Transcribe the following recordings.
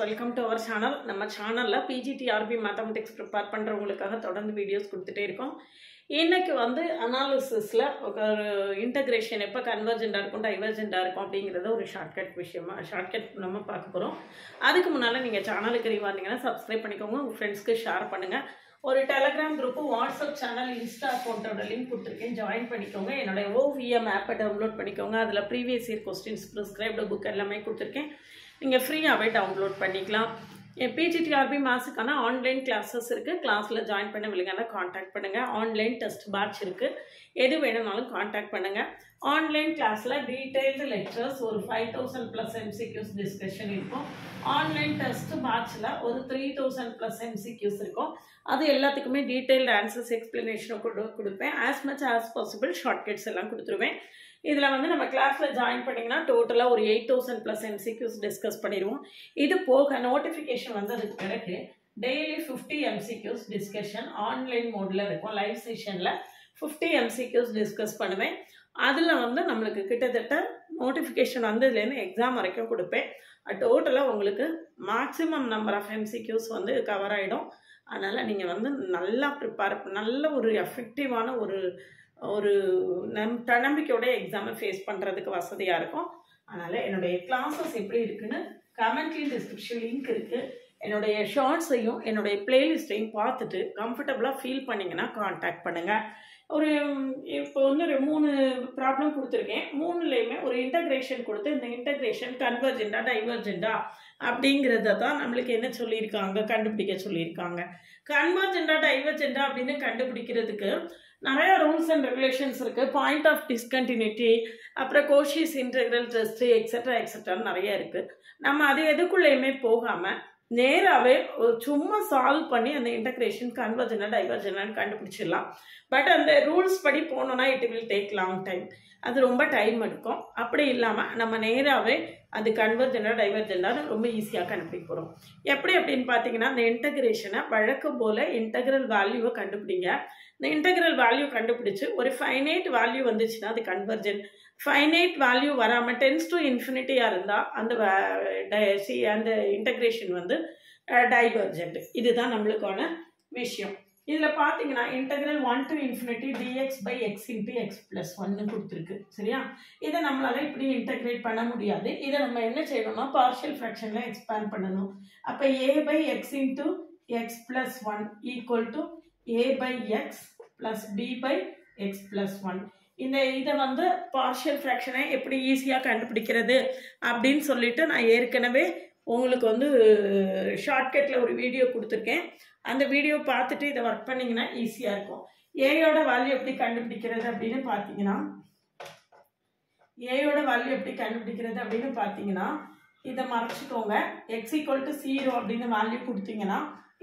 Welcome to our channel. நம்ம சேனலில் PGTRB mathematics prepare பண்ணுறவங்களுக்காக தொடர்ந்து வீடியோஸ் கொடுத்துட்டே இருக்கோம். இன்றைக்கி அனாலிசிஸில் ஒரு இன்டகிரேஷன் எப்போ கன்வர்ஜெண்டாக இருக்கும் டைவர்ஜெண்டாக இருக்கும் அப்படிங்கிறத ஒரு ஷார்ட்கட் நம்ம பார்க்க போகிறோம். அதுக்கு முன்னால் நீங்கள் சேனலுக்கு வந்தீங்கன்னா சப்ஸ்கிரைப் பண்ணிக்கோங்க, உங்கள் ஃப்ரெண்ட்ஸ்க்கு ஷேர் பண்ணுங்கள். ஒரு Telegram group, WhatsApp channel, Insta அக்கௌண்ட்டோட லிங்க் கொடுத்துருக்கேன், ஜாயின் பண்ணிக்கோங்க. என்னுடைய OVM ஆப்பை டவுன்லோட் பண்ணிக்கோங்க. அதில் previous year questions, prescribed book எல்லாமே கொடுத்துருக்கேன். நீங்கள் ஃப்ரீயாகவே டவுன்லோட் பண்ணிக்கலாம். பிஜிடிஆர்பி மாஸுக்கான ஆன்லைன் கிளாஸஸ் இருக்குது. கிளாஸில் ஜாயின் பண்ண வில்லைங்கன்னா காண்டாக்ட் பண்ணுங்கள். ஆன்லைன் டெஸ்ட் பேட்ச் இருக்குது. எது வேணும்னாலும் காண்டாக்ட் பண்ணுங்கள். ஆன்லைன் கிளாஸில் டீட்டெயில்டு லெக்சர்ஸ் ஒரு 5000+ MCQs டிஸ்கஷன் இருக்கும். ஆன்லைன் டெஸ்ட் பேட்சில் ஒரு 3000+ MCQs இருக்கும். அது எல்லாத்துக்குமே டீட்டெயில்டு ஆன்சர்ஸ் எக்ஸ்ப்ளனேஷனும் கொடுப்பேன். As much as possible shortcuts எல்லாம் கொடுத்துருவேன். இதில் நம்ம கிளாஸில் ஜாயின் பண்ணிங்கன்னா டோட்டலாக ஒரு 8000+ MCQs டிஸ்கஸ் பண்ணிடுவோம். இது போக நோட்டிஃபிகேஷன் வந்ததுக்கு பிறகு டெய்லி 50 MCQs டிஸ்கஷன் ஆன்லைன் மோடில் இருக்கும். லைவ் செஷனில் 50 MCQs டிஸ்கஸ் பண்ணுவேன். அதில் நம்மளுக்கு கிட்டத்தட்ட நோட்டிஃபிகேஷன் வந்ததுலேருந்து எக்ஸாம் வரைக்கும் கொடுப்பேன். டோட்டலாக உங்களுக்கு maximum number of MCQs cover ஆகிடும். அதனால் நீங்கள் நல்லா நல்ல ஒரு எஃபெக்டிவான ஒரு தன்னம்பிக்கையோட எக்ஸாமை ஃபேஸ் பண்ணுறதுக்கு வசதியாக இருக்கும். அதனால் என்னுடைய கிளாஸஸ் எப்படி இருக்குன்னு கமெண்ட்லேயும் டிஸ்கிரிப்ஷன் லிங்க் இருக்குது. என்னுடைய ஷார்ட்ஸையும் என்னுடைய பிளேலிஸ்ட்டையும் பார்த்துட்டு கம்ஃபர்டபுளாக ஃபீல் பண்ணிங்கன்னா காண்டாக்ட் பண்ணுங்கள். இப்போ 3 ப்ராப்ளம் கொடுத்துருக்கேன். 3லேயுமே ஒரு இன்டகிரேஷன் கொடுத்து இந்த இன்டகிரேஷன் கன்வர்ஜெண்டா டைவர்ஜெண்டா அப்படிங்கிறத தான் நம்மளுக்கு என்ன சொல்லியிருக்காங்க, கண்டுபிடிக்க சொல்லியிருக்காங்க. கன்வர்ஜெண்டா டைவர்ஜெண்டா அப்படின்னு கண்டுபிடிக்கிறதுக்கு நிறைய ரூல்ஸ் அண்ட் ரெகுலேஷன்ஸ் இருக்குது. பாயிண்ட் ஆஃப் டிஸ்கண்டினியூட்டி, அப்புறம் கோஷிஸ் இன்டெக்ரல் டெஸ்ட், எக்ஸட்ரான்னு நிறைய இருக்குது. நம்ம அது எதுக்குள்ளேயுமே போகாமல் நேராகவே சும்மா சால்வ் பண்ணி அந்த இன்டகிரேஷன் கன்வர்ஜெண்டா டைவர்ஜெண்டான்னு கண்டுபிடிச்சிடலாம். பட் அந்த ரூல்ஸ் படி போனோன்னா it will take long time. அது ரொம்ப டைம் எடுக்கும். அப்படி இல்லாமல் நம்ம நேராகவே அது கன்வர்ஜெண்டா டைவர்ஜெண்டான்னு ரொம்ப ஈஸியாக கண்டுபிடிக்க போகிறோம். எப்படி அப்படின்னு பார்த்தீங்கன்னா, அந்த இன்டகிரேஷனை வழக்கம் போல் இன்டகிரல் வேல்யூவை கண்டுபிடிங்க. இந்த இன்டகிரல் வேல்யூ கண்டுபிடிச்சு ஒரு ஃபைனைட் வேல்யூ வந்துச்சுன்னா அது கன்வர்ஜென்ட். ஃபைனைட் வேல்யூ வராமல் டென்ஸ் டு இன்ஃபினிட்டியாக இருந்தால் அந்த இன்டகிரேஷன் டைவர்ஜென்ட். இதுதான் நம்மளுக்கான விஷயம். இதில் பார்த்தீங்கன்னா integral 1 to infinity dx/x × x+1 கொடுத்துருக்கு. சரியா? இதை நம்மளால இப்படி இன்டகிரேட் பண்ண முடியாது. இதை நம்ம என்ன செய்யணும்னா பார்ஷியல் ஃப்ராக்ஷனில் எக்ஸ்பேண்ட் பண்ணணும். அப்போ a/x × x+1 = a/x + b/x+1. இதை பார்ஷியல் ஃப்ராக்ஷனை எப்படி ஈஸியாக கண்டுபிடிக்கிறது அப்படின்னு சொல்லிட்டு நான் ஏற்கனவே உங்களுக்கு ஷார்ட்கட்டில் ஒரு வீடியோ கொடுத்துருக்கேன். அந்த வீடியோ பார்த்துட்டு இதை ஒர்க் பண்ணிங்கன்னா ஈஸியாக இருக்கும். ஏயோட வேல்யூ எப்படி கண்டுபிடிக்கிறது அப்படின்னு பார்த்தீங்கன்னா இதை மறைச்சிக்கோங்க. x = 0 அப்படின்னு வேல்யூ கொடுத்தீங்கன்னா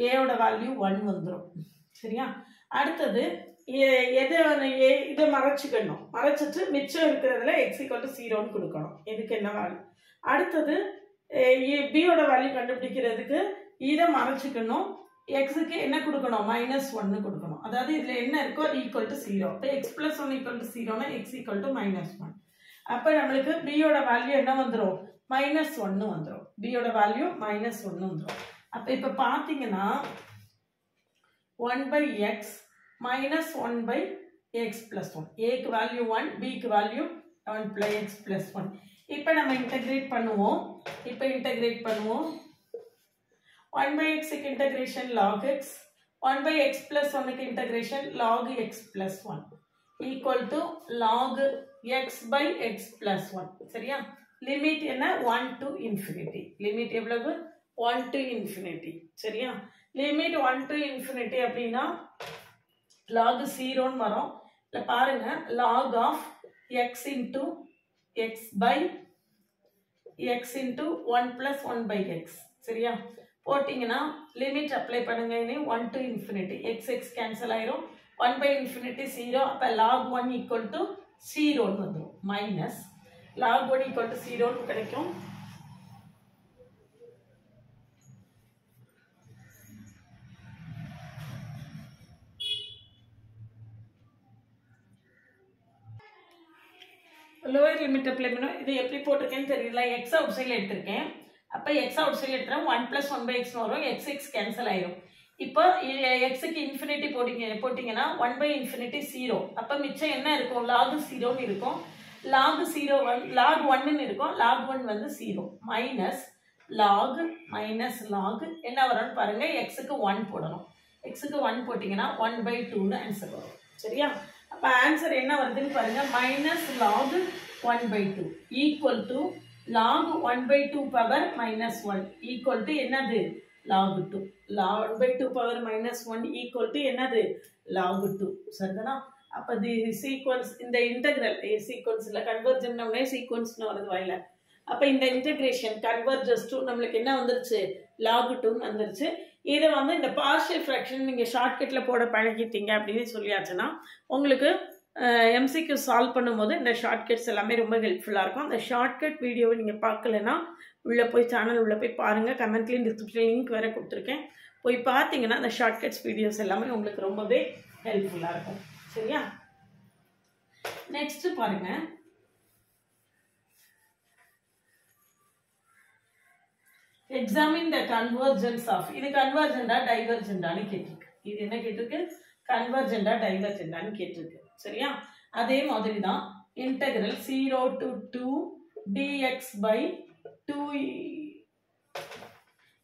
ஏயோட வேல்யூ 1 வந்துடும். சரியா? அடுத்தது இதை மறைச்சிட்டு மிச்சம் இருக்கிறதுல x = 0ன்னு கொடுக்கணும். இதுக்கு என்ன வேல்யூ? அடுத்தது பியோட வேல்யூ கண்டுபிடிக்கிறதுக்கு இதை மறைச்சிக்கணும். எக்ஸுக்கு என்ன கொடுக்கணும்? -1 கொடுக்கணும். அதாவது இதில் என்ன இருக்கோ அது = 0. இப்போ x+1 = 0னா x = -1. அப்போ நம்மளுக்கு பியோட வேல்யூ என்ன வந்துடும்? -1 வந்துடும். பியோட வேல்யூ -1 வந்துடும். அப்போ இப்போ பார்த்தீங்கன்னா 1/x -1/x+1. ஏக்கு வேல்யூ 1, பிக்கு வேல்யூ 1/x+1. இப்போ நம்ம இன்டகிரேட் பண்ணுவோம். 1/x integration log x, 1/x+1 integration log x+1 = log x/x+1. சரியா? லிமிட் என்ன? 1 to infinity. லிமிட் எவ்வளவு? 1 to infinity. சரியா? லிமிட் 1 to infinity அப்படின்னா log 0ன்னு வரும். இல்லை பாருங்க, log of x × x × 1 + 1/x. சரியா? போட்டிங்கன்னா லிமிட் அப்ளை பண்ணுங்க. 1 to infinity x கேன்சல் ஆயிரும். 1/∞ 0. அப்போ log 1 = 0ன்னு வந்துடும். மைனஸ் log 1 = 0ன்னு கிடைக்கும். லோயர் லிமிட் அப்ளை பண்ணும். இது எப்படி போட்டிருக்கேன்னு தெரியல. எக்ஸ் அவுட் சைடில் எடுத்திருக்கேன். அப்போ எக்ஸ் அவுட் சைடில் எடுத்துனா 1 + 1/x வரும். எக்ஸ் கேன்சல் ஆயிடும். இப்போ எக்ஸுக்கு இன்ஃபினிட்டி போட்டிங்கன்னா 1/∞ 0. அப்போ மிச்சம் என்ன இருக்கும்? log 0ன்னு இருக்கும். log 0 log 1ன்னு இருக்கும். log 1 வந்து 0 மைனஸ் log என்ன வரும்னு பாருங்க. எக்ஸுக்கு 1 போடணும். எக்ஸுக்கு 1 போட்டிங்கன்னா 1/2ன்னு ஆன்சர் வரும். சரியா? அப்போ ஆன்சர் என்ன வருதுன்னு பாருங்க. -log 1/2 equal to log 1/2 power -1 equal to என்னது? log 2. log 1/2 power -1 equal to என்னது? log 2. சரிதானா? அப்போ தி சீக்வன்ஸ் இந்த இன்டெக்ரல் சீக்வன்ஸில் கன்வர்ஜென்ட்னே சீக்வன்ஸ்னு வருது வாயில. அப்போ இந்த இன்டெகிரேஷன் கன்வர்ஜஸ் டு நம்மளுக்கு என்ன வந்துருச்சு? log 2ன்னு வந்துருச்சு. இதை வந்து இந்த பார்ஷியல் ஃப்ராக்ஷன் நீங்கள் ஷார்ட்கட்டில் போட பழகிட்டீங்க அப்படின்னு சொல்லியாச்சுன்னா உங்களுக்கு எம்சிக்யூ சால்வ் பண்ணும்போது இந்த ஷார்ட்கட்ஸ் எல்லாமே ரொம்ப ஹெல்ப்ஃபுல்லாக இருக்கும். அந்த ஷார்ட்கட் வீடியோவை நீங்கள் பார்க்கலன்னா உள்ளே போய் சேனல் உள்ளே போய் பாருங்கள். கமெண்ட்லேயும் டிஸ்கிரிப்ஷன் லிங்க் வேறு கொடுத்துருக்கேன். போய் பார்த்தீங்கன்னா அந்த ஷார்ட்கட்ஸ் வீடியோஸ் எல்லாமே உங்களுக்கு ரொம்பவே ஹெல்ப்ஃபுல்லாக இருக்கும். சரியா? நெக்ஸ்ட் பாருங்க. எக்ஸாமின் த கன்வர்ஜென்ஸ் ஆஃப் இது கன்வர்ஜெண்டா டைவர்ஜெண்டான்னு கேட்டிருக்கு. இது என்ன கேட்டிருக்கு? கன்வர்ஜெண்டா டைவர்ஜெண்டான்னு கேட்டிருக்கு. சரியா? அதே மாதிரி தான் integral 0 to 2 dx by 2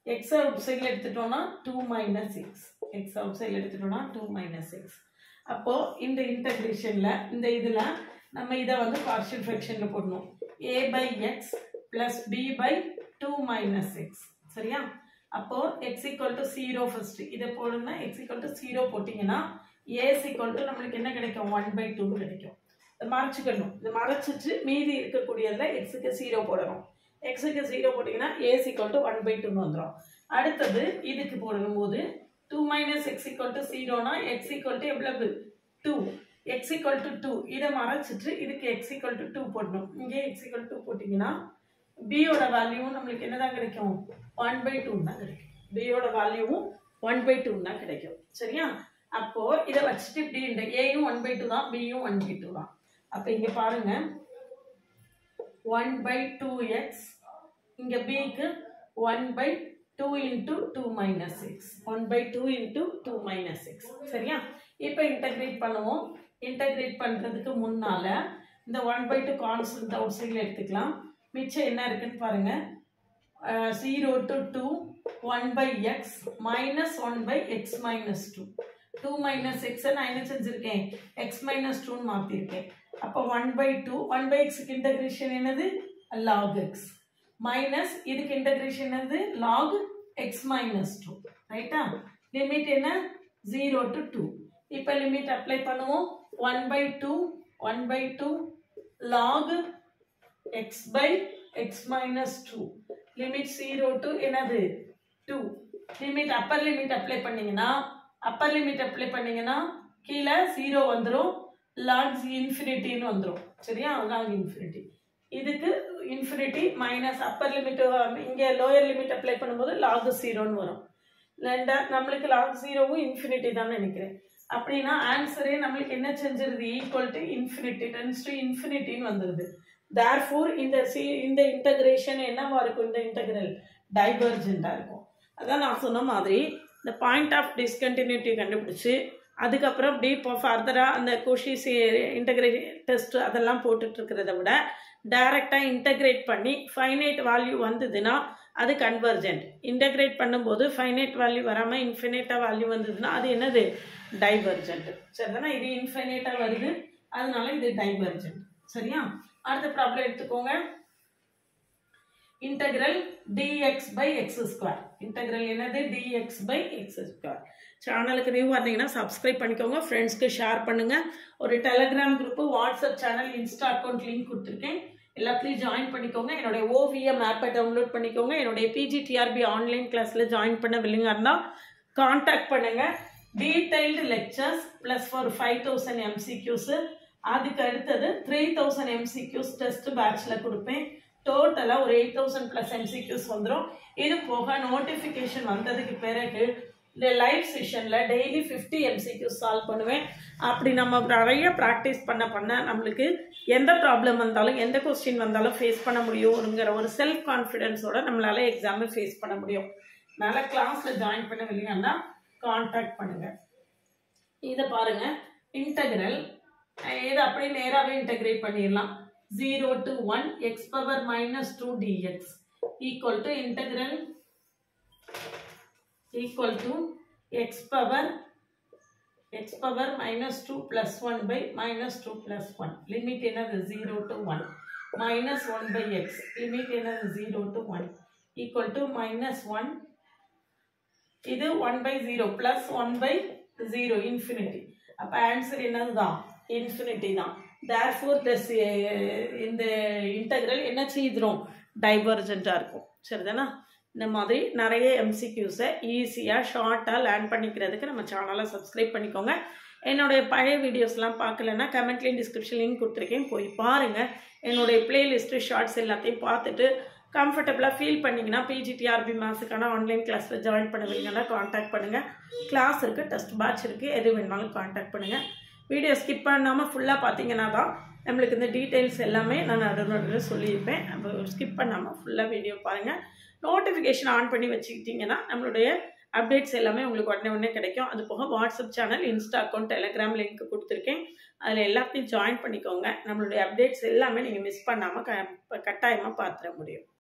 x out சைடில் எடுத்துட்டோம்னா 2 - x. x அவுட் சைடில் எடுத்துட்டோம்னா 2 - x. அப்போ இந்த இன்டெகிரேஷன்ல இந்த இதுல நம்ம இதை வந்து பார்ஷியல் ஃப்ராக்ஷன்ல போடணும். a by x plus b by 2 - x. சரியா? அப்போ x = 0 ஃபர்ஸ்ட் இதை போடுங்க. x = 0 போட்டிங்கன்னா a = நம்மளுக்கு என்ன கிடைக்கும்? 1/2 கிடைக்கும். இதை மறைச்சிக்கணும். இதை மறைச்சிட்டு மீதி இருக்கக்கூடியதில் எக்ஸுக்கு 0 போடணும். எக்ஸுக்கு 0 போட்டிங்கன்னா a = 1/2ன்னு வந்துடும். அடுத்தது இதுக்கு போடணும் போது 2 - x = 0னா x = எவ்வளவு? 2. x = 2 இதை மறைச்சிட்டு இதுக்கு x = 2 போடணும். இங்கே x = 2 போட்டிங்கன்னா b ஓட வேல்யூவும் நம்மளுக்கு என்னதான் கிடைக்கும்? 1/2 தான் கிடைக்கும். b ஓட வேல்யூவும் 1/2 தான் கிடைக்கும். சரியா? அப்போ இதை வச்சுட்டு இப்படி இந்த a-யும் 1/2 தான், b-யும் 1/2 தான். அப்போ இங்க பாருங்க 1/2x இங்க b-க்கு 1/2 × 2 - x 1/2 × 2 - x. சரியா? இப்போ இன்டெகிரேட் பண்ணுவோம். இன்டெகிரேட் பண்றதுக்கு முன்னால இந்த 1/2 கான்ஸ்டன்ட் அவுட் சைடில் எடுத்துக்கலாம். மிச்சம் என்ன இருக்குன்னு பாருங்க. 0 to 2 1/x minus 1/x minus 2. 2 minus x நான் என்ன செஞ்சிருக்கேன்? x minus 2 மாத்திருக்கேன். அப்போ 1/2 1/x இன்டெகிரேஷன் என்னது? log x minus இதுக்கு இன்டெகிரேஷன் என்னது? log x minus 2. ரைட்டா? லிமிட் என்ன? 0 to 2. இப்போ லிமிட் அப்ளை பண்ணுவோம். 1/2 log x by x minus 2. Limit 0 to என்னது? 2. லிமிட் அப்பர் லிமிட் அப்ளை பண்ணீங்கன்னா கீழே 0 வந்துடும். log இன்ஃபினிட்டின்னு வந்துடும். சரியா? log infinity. இதுக்கு இன்ஃபினிட்டி மைனஸ் அப்பர் லிமிட் இங்கே லோயர் லிமிட் அப்ளை பண்ணும்போது log 0ன்னு வரும். நம்மளுக்கு log 0வும் இன்ஃபினிட்டி தான் நினைக்கிறேன். அப்படின்னா ஆன்சரே நம்மளுக்கு என்ன செஞ்சிருது? Equal to infinity tends to இன்ஃபினிட்டின்னு வந்துடுது. therefore இந்த இன்டகிரேஷன் என்னவா இருக்கும்? இந்த இன்டகிரல் டைவர்ஜெண்டா இருக்கும். அதான் நான் சொன்ன மாதிரி இந்த பாயிண்ட் ஆஃப் டிஸ்கண்டினியூட்டி கண்டுபிடிச்சு அதுக்கப்புறம் டீப் ஃபர்தராக அந்த கோஷிஸ் இன்டகிரேஷன் டெஸ்ட் அதெல்லாம் போட்டுட்டு இருக்கிறத விட டைரெக்டாக இன்டகிரேட் பண்ணி ஃபைனைட் வேல்யூ வந்ததுன்னா அது கன்வர்ஜென்ட். இன்டகிரேட் பண்ணும்போது ஃபைனைட் வேல்யூ வராமல் இன்ஃபினைட்டாக வேல்யூ வந்ததுன்னா அது என்னது? டைவர்ஜென்ட். சரிதானா? இது இன்ஃபைனைட்டாக வருது, அதனால இது டைவர்ஜென்ட். சரியா? அடுத்த ப்ராப்ளம் எடுத்துக்கோங்க. Integral dx by x square. Integral என்னது? dx by x square. சேனலுக்கு நியூ வந்தீங்கன்னா சப்ஸ்கிரைப் பண்ணிக்கோங்க, ஃப்ரெண்ட்ஸ்க்கு ஷேர் பண்ணுங்க. ஒரு Telegram group, WhatsApp channel, Insta account link கொடுத்துருக்கேன். எல்லாத்துலேயும் ஜாயின் பண்ணிக்கோங்க. என்னுடைய OVM ஆப்பை டவுன்லோட் பண்ணிக்கோங்க. என்னுடைய PGTRB ஆன்லைன் கிளாஸில் ஜாயின் பண்ண வில்லிங்காக இருந்தால் கான்டாக்ட் பண்ணுங்க. Detailed lectures plus for 5000 MCQs. அதுக்கு அடுத்தது 3000 MCQs டெஸ்ட் பேட்ச்ல கொடுப்பேன். டோட்டலாக ஒரு 8000+ MCQs வந்துடும். இது போக நோட்டிஃபிகேஷன் வந்ததுக்கு பிறகு இந்த லைவ் செஷனில் டெய்லி 50 MCQ சால்வ் பண்ணுவேன். அப்படி நம்ம நிறைய ப்ராக்டிஸ் பண்ண நம்மளுக்கு எந்த ப்ராப்ளம் வந்தாலும் எந்த கொஸ்டின் வந்தாலும் ஃபேஸ் பண்ண முடியுங்கிற ஒரு செல்ஃப் கான்ஃபிடென்ஸோட நம்மளால எக்ஸாமை ஃபேஸ் பண்ண முடியும். அதனால் கிளாஸில் ஜாயின் பண்ண இல்லைன்னா கான்டாக்ட் பண்ணுங்கள். இதை பாருங்கள், இன்டெக்ரல் இதை அப்படியே நேராகவே இன்டெகிரேட் பண்ணிடலாம். 0 to 1 x power minus 2 dx equal to integral equal to x power minus 2 plus 1 by minus 2 plus 1. Limit என்னது 0 to 1 minus 1 by x. Limit என்னது 0 to 1 equal to minus 1. இது 1 by 0 plus 1 by 0 infinity. அப்போ answer என்னது தான் infinity தான். therefore this இந்த integral என்ன செய்துரும் டைவர்ஜென்ட்டாக இருக்கும். சரிதானா? இந்த மாதிரி நிறைய எம்சிக்யூஸை ஈஸியாக ஷார்ட்டாக லேர்ன் பண்ணிக்கிறதுக்கு நம்ம சேனலை சப்ஸ்கிரைப் பண்ணிக்கோங்க. என்னுடைய பழைய வீடியோஸ்லாம் பார்க்கலன்னா கமெண்ட்லேயும் டிஸ்கிரிப்ஷன் லிங்க் கொடுத்துருக்கேன், போய் பாருங்கள். என்னுடைய பிளேலிஸ்ட்டு ஷார்ட்ஸ் எல்லாத்தையும் பார்த்துட்டு கம்ஃபர்டபுளாக ஃபீல் பண்ணிங்கன்னா பிஜிடிஆர்பி மேத்ஸுக்கான ஆன்லைன் கிளாஸில் ஜாயின் பண்ணுவீங்கன்னா காண்டாக்ட் பண்ணுங்கள். கிளாஸ் இருக்குது, டெஸ்ட் பேட்ச் இருக்குது, எது வேணாலும் காண்டாக்ட் பண்ணுங்கள். வீடியோ ஸ்கிப் பண்ணாமல் ஃபுல்லாக பார்த்தீங்கன்னா தான் நம்மளுக்கு இந்த டீட்டெயில்ஸ் எல்லாமே நான் நடுநடுவில் சொல்லியிருப்பேன். அப்போ ஸ்கிப் பண்ணாமல் ஃபுல்லாக வீடியோ பாருங்கள். நோட்டிஃபிகேஷன் ஆன் பண்ணி வச்சுக்கிட்டிங்கன்னா நம்மளுடைய அப்டேட்ஸ் எல்லாமே உங்களுக்கு உடனே கிடைக்கும். அது போக WhatsApp channel, Insta account, Telegram link கொடுத்துருக்கேன். அதில் எல்லாத்தையும் ஜாயின் பண்ணிக்கோங்க. நம்மளுடைய அப்டேட்ஸ் எல்லாமே நீங்கள் மிஸ் பண்ணாமல் கட்டாயமாக பார்த்துட முடியும்.